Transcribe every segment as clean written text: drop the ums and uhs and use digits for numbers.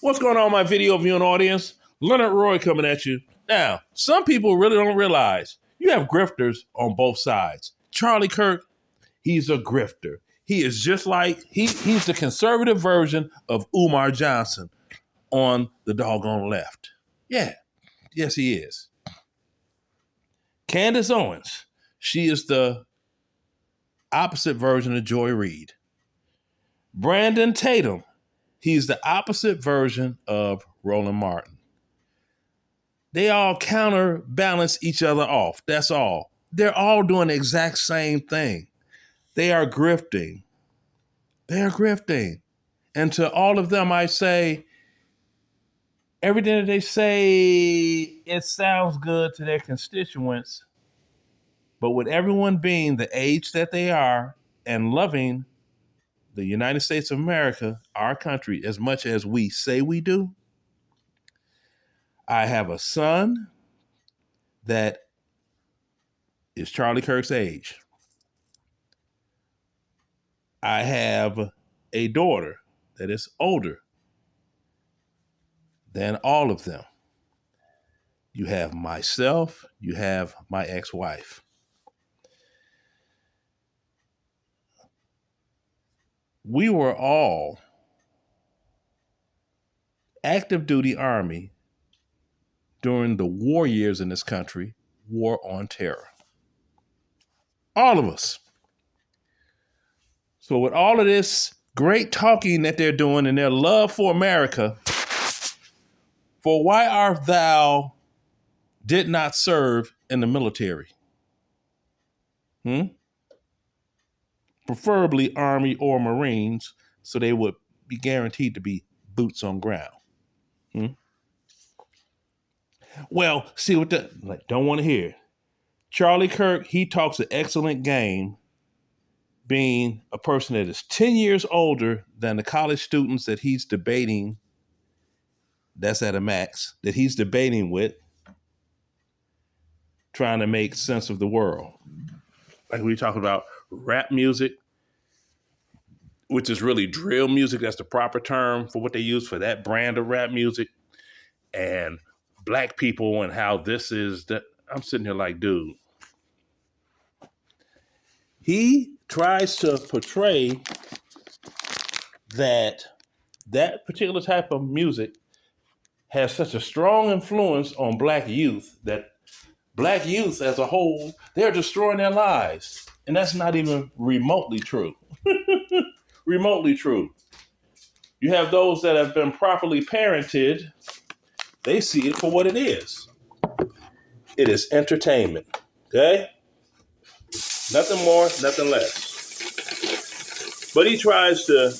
What's going on, my video viewing audience? Leonard Roy coming at you. Now, some people really don't realize you have grifters on both sides. Charlie Kirk, he's a grifter. He is just like, he's the conservative version of Umar Johnson on the doggone left. Yeah, yes he is. Candace Owens, she is the opposite version of Joy Reid. Brandon Tatum, he's the opposite version of Roland Martin. They all counterbalance each other off. That's all. They're all doing the exact same thing. They are grifting. They are grifting. And to all of them, I say, everything that they say, it sounds good to their constituents. But with everyone being the age that they are and loving the United States of America, our country, as much as we say we do, I have a son that is Charlie Kirk's age. I have a daughter that is older than all of them. You have myself, you have my ex-wife. We were all active duty Army during the war years in this country, War on Terror. All of us. So with all of this great talking that they're doing and their love for America, for why art thou did not serve in the military? Preferably Army or Marines, so they would be guaranteed to be boots on ground. Well, see what don't want to hear. Charlie Kirk, he talks an excellent game, being a person that is 10 years older than the college students that he's debating, that's at a max, that he's debating with, trying to make sense of the world. Like we talk about rap music, which is really drill music. That's the proper term for what they use for that brand of rap music. And black people and how this is that. I'm sitting here like, dude. He tries to portray that particular type of music has such a strong influence on black youth that black youth as a whole, they're destroying their lives. And that's not even remotely true. Remotely true. You have those that have been properly parented. They see it for what it is. It is entertainment. Okay? Nothing more, nothing less. But he tries to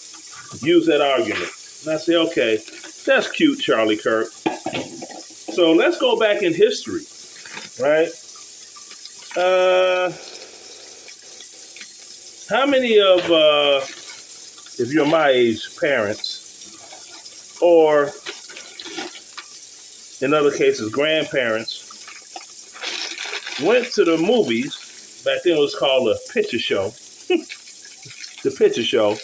use that argument. And I say, okay, that's cute, Charlie Kirk. So let's go back in history, right? How many of, if you're my age, parents, or in other cases, grandparents, went to the movies? Back then it was called a picture show. The picture show.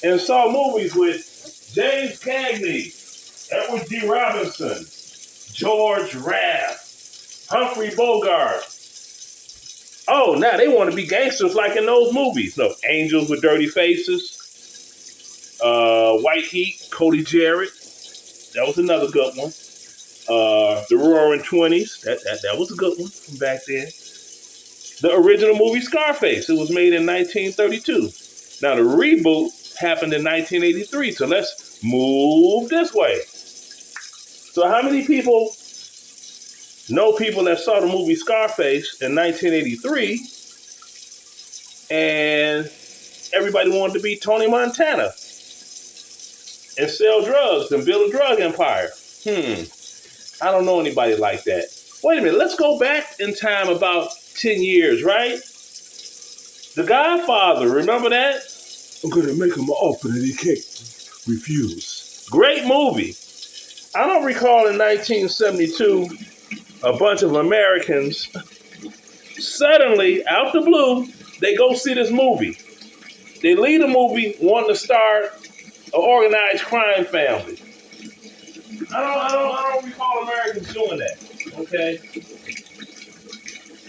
And saw movies with James Cagney, Edward D. Robinson, George Raft, Humphrey Bogart. Oh, now they want to be gangsters like in those movies. No, Angels with Dirty Faces, White Heat, Cody Jarrett. That was another good one. The Roaring Twenties. That was a good one from back then. The original movie Scarface. It was made in 1932. Now the reboot happened in 1983. So let's move this way. So how many people know people that saw the movie Scarface in 1983 and everybody wanted to be Tony Montana and sell drugs and build a drug empire? I don't know anybody like that. Wait a minute, let's go back in time about 10 years, right? The Godfather, remember that? I'm going to make him an offer that he can't refuse. Great movie. I don't recall in 1972, a bunch of Americans suddenly, out the blue, they go see this movie. They leave the movie wanting to start an organized crime family. I don't recall Americans doing that. Okay.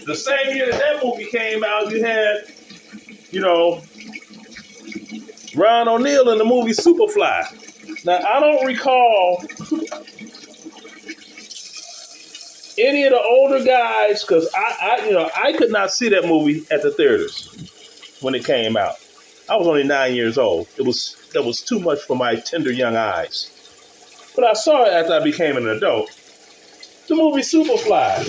The same year that movie came out, you had, you know, Ron O'Neal in the movie Superfly. Now, I don't recall any of the older guys, because I could not see that movie at the theaters when it came out. I was only 9 years old. That was too much for my tender young eyes. But I saw it after I became an adult. The movie Superfly.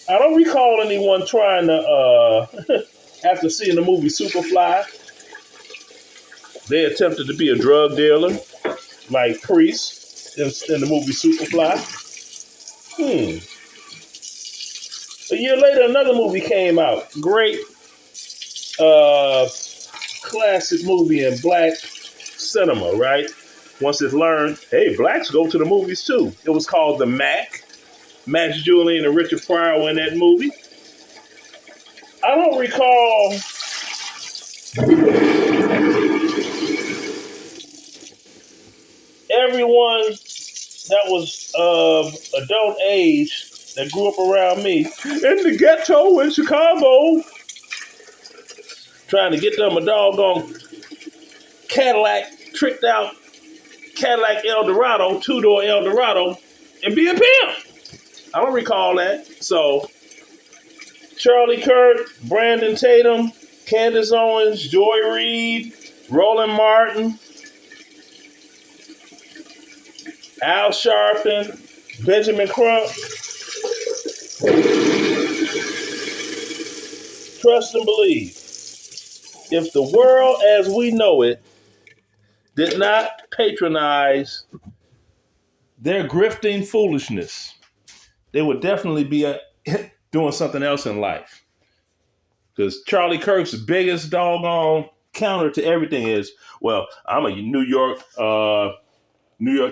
I don't recall anyone trying to, after seeing the movie Superfly, they attempted to be a drug dealer, like Priest in the movie Superfly. A year later, another movie came out. Great classic movie in black cinema, right? Once it's learned, hey, blacks go to the movies too. It was called The Mac. Max Julian and Richard Pryor were in that movie. I don't recall everyone that was of adult age that grew up around me in the ghetto in Chicago trying to get them a doggone Cadillac, tricked out Cadillac Eldorado, two-door Eldorado, and be a pimp. I don't recall that. So, Charley, Kirk, Brandon Tatum, Candace Owens, Joy Reid, Roland Martin, Al Sharpton, Benjamin Crump. Trust and believe. If the world as we know it did not patronize their grifting foolishness, they would definitely be doing something else in life. Because Charlie Kirk's biggest doggone counter to everything is, well, I'm a New York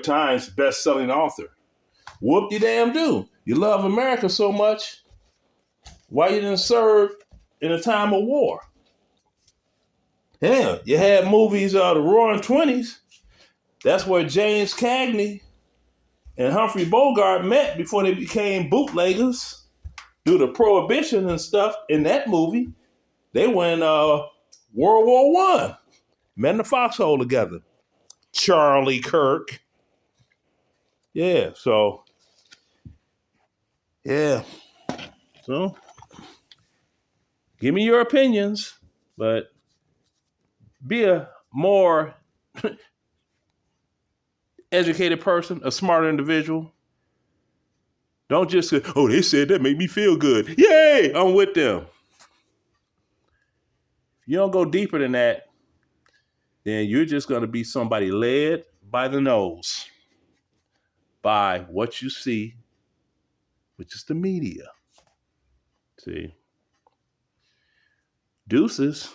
Times best-selling author. Whoop-de-damn-do. You love America so much, why you didn't serve in a time of war? Hell, you had movies, the Roaring Twenties. That's where James Cagney and Humphrey Bogart met before they became bootleggers. Due to prohibition and stuff in that movie, they went World War I. Met in the foxhole together. Charlie Kirk. Yeah, so, yeah. So, give me your opinions, but be a more educated person, a smarter individual. Don't just say, oh, they said that made me feel good. Yay, I'm with them. If you don't go deeper than that, then you're just going to be somebody led by the nose by what you see, which is the media. See? Deuces.